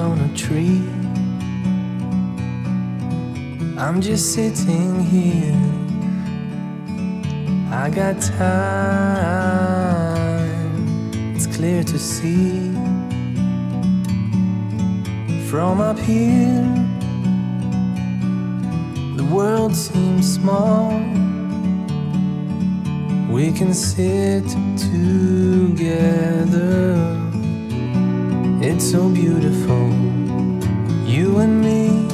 on a tree. I'm just sitting here. I got time, it's clear to see. From up here, the world seems small. We can sit together. It's so beautiful, you and me.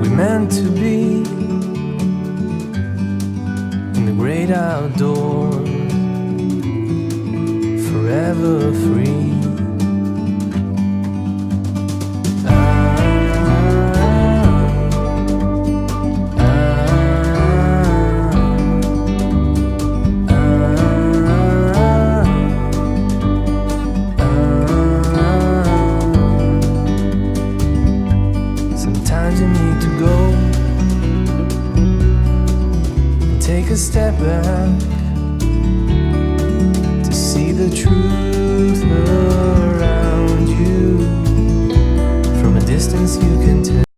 We meant to be in the great outdoors, forever free. Sometimes you need to go and take a step back to see the truth around you. From a distance you can tell